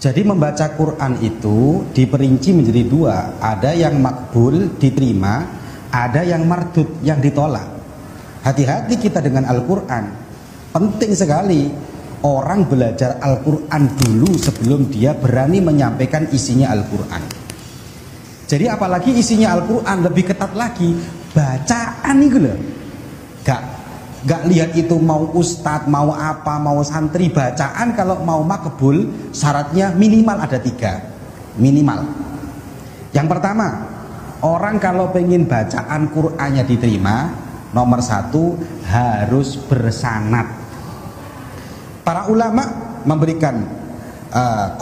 Jadi membaca Quran itu diperinci menjadi dua. Ada yang makbul, diterima. Ada yang mardud, yang ditolak. Hati-hati kita dengan Al-Quran. Penting sekali orang belajar Al-Quran dulu sebelum dia berani menyampaikan isinya Al-Quran. Jadi apalagi isinya Al-Quran lebih ketat lagi, bacaan itu loh. Gak lihat itu mau ustadz, mau apa, mau santri. Bacaan kalau mau makbul syaratnya minimal ada 3. Minimal. Yang pertama, orang kalau pengen bacaan Qur'annya diterima, nomor 1 harus bersanad. Para ulama memberikan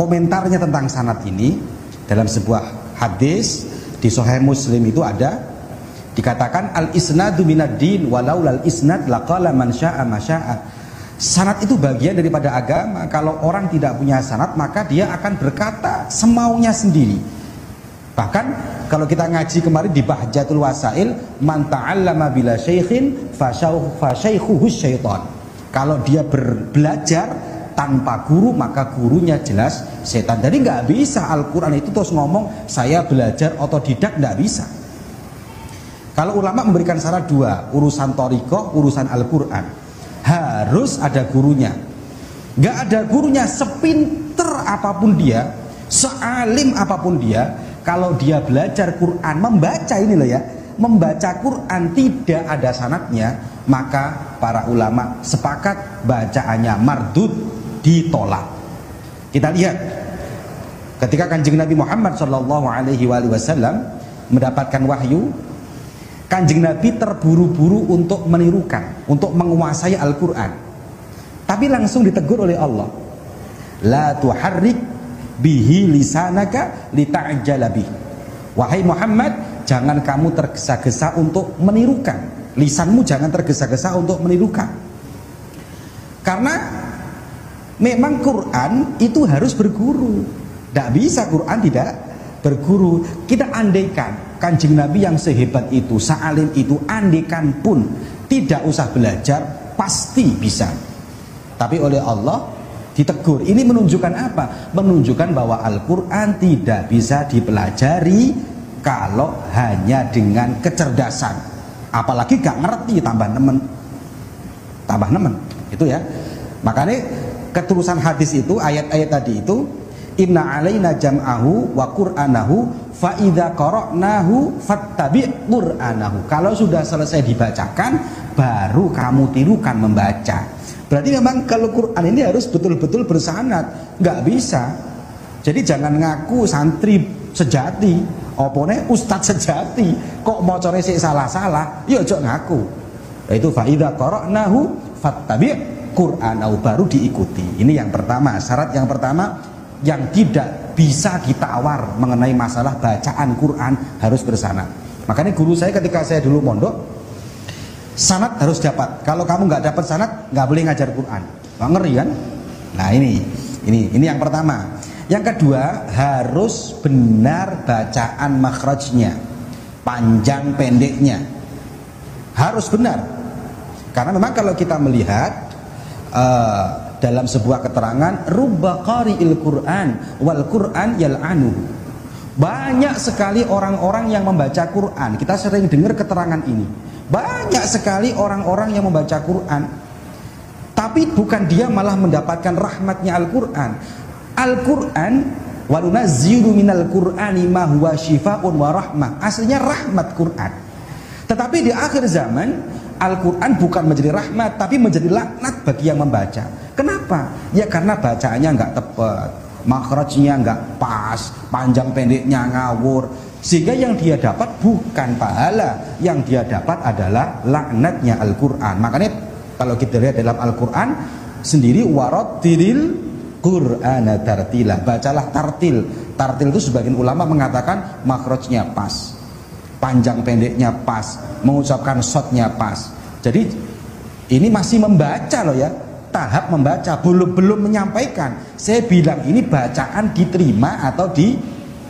komentarnya tentang sanad ini dalam sebuah hadis di Sahih Muslim itu ada. Dikatakan al-isnadu minad din walau lal isnad laqala man syaa ma syaa. Sanad itu bagian daripada agama. Kalau orang tidak punya sanad maka dia akan berkata semaunya sendiri. Bahkan kalau kita ngaji kemarin di Bahjatul Wasail, man ta'allama bila syaikhin fa syaikhuhu syaitan. Kalau dia belajar tanpa guru maka gurunya jelas setan. Jadi nggak bisa Al-Quran itu terus ngomong saya belajar otodidak, nggak bisa. Kalau ulama memberikan syarat 2, urusan thariqah, urusan Al-Quran harus ada gurunya. Nggak ada gurunya, sepinter apapun dia, sealim apapun dia, kalau dia belajar Quran, membaca ini loh ya, membaca Quran tidak ada sanadnya, maka para ulama sepakat bacaannya mardud, ditolak. Kita lihat ketika Kanjeng Nabi Muhammad SAW mendapatkan wahyu, Kanjeng Nabi terburu-buru untuk menirukan, untuk menguasai Al-Quran. Tapi langsung ditegur oleh Allah. La tuharrik bihi lisanaka lita'jala bih. Wahai Muhammad, jangan kamu tergesa-gesa untuk menirukan. Lisanmu jangan tergesa-gesa untuk menirukan. Karena memang Quran itu harus berguru. Tidak bisa Quran tidak berguru. Kita andaikan Kanjeng Nabi yang sehebat itu, sealim itu, andaikan pun tidak usah belajar, pasti bisa. Tapi oleh Allah ditegur. Ini menunjukkan apa? Menunjukkan bahwa Al-Quran tidak bisa dipelajari kalau hanya dengan kecerdasan. Apalagi gak ngerti, tambah nemen. Tambah nemen, itu ya. Makanya keterusan hadis itu, ayat-ayat tadi itu, inna alaina jam'ahu wa qur'anahu fa idza qara'nahu fattabi' qur'anahu. Kalau sudah selesai dibacakan baru kamu tirukan membaca. Berarti memang kalau Quran ini harus betul-betul bersanad, nggak bisa. Jadi jangan ngaku santri sejati, opone ustadz sejati, kok mocore sik salah-salah, ya ojo ngaku. Itu fa idza qara'nahu fattabi' qur'anahu, baru diikuti. Ini yang pertama, syarat yang pertama yang tidak bisa ditawar mengenai masalah bacaan Quran harus bersanad. Makanya guru saya ketika saya dulu mondok, sanad harus dapat. Kalau kamu nggak dapat sanad, nggak boleh ngajar Quran. Wah, ngeri kan? Nah ini yang pertama. Yang kedua, harus benar bacaan makhrajnya, panjang pendeknya harus benar. Karena memang kalau kita melihat dalam sebuah keterangan, rubba qari'il Qur'an wal Qur'an yal'anu. Banyak sekali orang-orang yang membaca Quran. Kita sering dengar keterangan ini. Banyak sekali orang-orang yang membaca Quran, tapi bukan dia malah mendapatkan rahmatnya Al-Quran. Al-Quran walunazzilu minal Qur'ani ma huwa syifaa'un wa rahmah. Aslinya rahmat Quran. Tetapi di akhir zaman Al-Quran bukan menjadi rahmat, tapi menjadi laknat bagi yang membaca. Kenapa? Ya karena bacaannya nggak tepat, makhrajnya nggak pas, panjang pendeknya ngawur, sehingga yang dia dapat bukan pahala, yang dia dapat adalah laknatnya Al-Quran. Makanya kalau kita lihat dalam Al-Quran sendiri, warattilil Qur'ana tartila, bacalah tartil. Tartil itu sebagian ulama mengatakan makhrajnya pas, panjang pendeknya pas, mengucapkan shotnya pas. Jadi ini masih membaca loh ya, tahap membaca, belum menyampaikan. Saya bilang ini bacaan diterima atau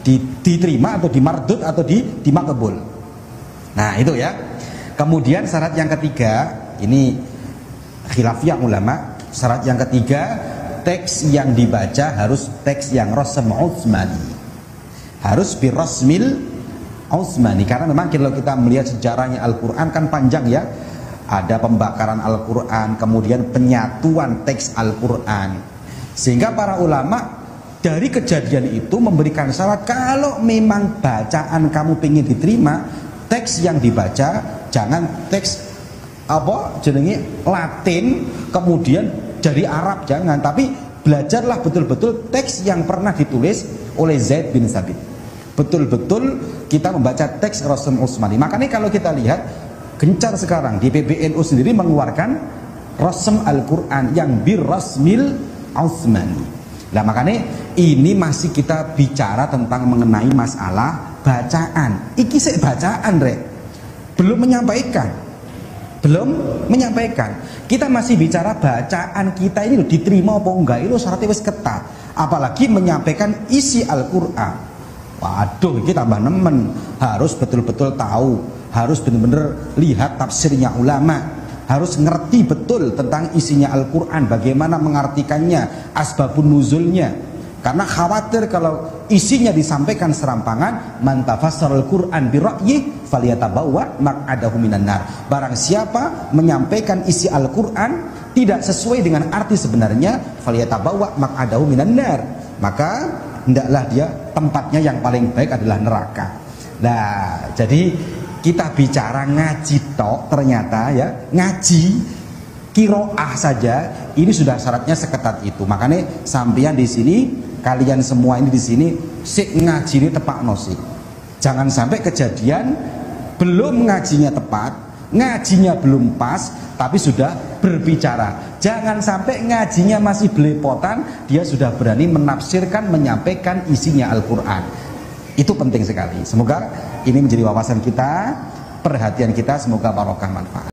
diterima atau dimardut atau dimakbul. Nah itu ya. Kemudian syarat yang ketiga, ini khilafiyah ulama. Syarat yang ketiga, teks yang dibaca harus teks yang rasm Utsmani, harus birasmil Utsmani. Karena memang kalau kita melihat sejarahnya Al-Quran kan panjang ya, ada pembakaran Al-Quran, kemudian penyatuan teks Al-Quran, sehingga para ulama dari kejadian itu memberikan syarat, kalau memang bacaan kamu ingin diterima, teks yang dibaca jangan teks apa jenenge Latin kemudian dari Arab, jangan, tapi belajarlah betul-betul teks yang pernah ditulis oleh Zaid bin Sabit. Betul-betul kita membaca teks Rasm Utsmani. Makanya kalau kita lihat gencar sekarang di PBNU sendiri mengeluarkan Rasm Al-Quran yang birrasmil Utsmani. Nah makanya ini masih kita bicara tentang mengenai masalah bacaan. Iki sik bacaan rek, belum menyampaikan. Kita masih bicara bacaan kita ini loh, diterima apa enggak, itu syaratnya wis ketat. Apalagi menyampaikan isi Al-Quran. Waduh, kita tambah nemen. Harus betul-betul tahu, harus benar-benar lihat tafsirnya ulama, harus ngerti betul tentang isinya Al-Quran, bagaimana mengartikannya, asbabun nuzulnya. Karena khawatir kalau isinya disampaikan serampangan, man tafassarul Qur'an bi ra'yi falyatabawwa maq'adahu minan nar. Barang siapa menyampaikan isi Al-Qur'an tidak sesuai dengan arti sebenarnya, falyatabawwa maq'adahu minan nar, maka hendaklah dia tempatnya yang paling baik adalah neraka. Nah, jadi kita bicara ngaji tok, ternyata ya ngaji kiroah saja ini sudah syaratnya seketat itu. Makanya sampeyan di sini, kalian semua ini di sini sik ngaji ini tepak nosik. Jangan sampai kejadian belum ngajinya tepat, ngajinya belum pas, tapi sudah berbicara. Jangan sampai ngajinya masih belepotan, dia sudah berani menafsirkan, menyampaikan isinya Al-Quran. Itu penting sekali. Semoga ini menjadi wawasan kita, perhatian kita, semoga barokah manfaat.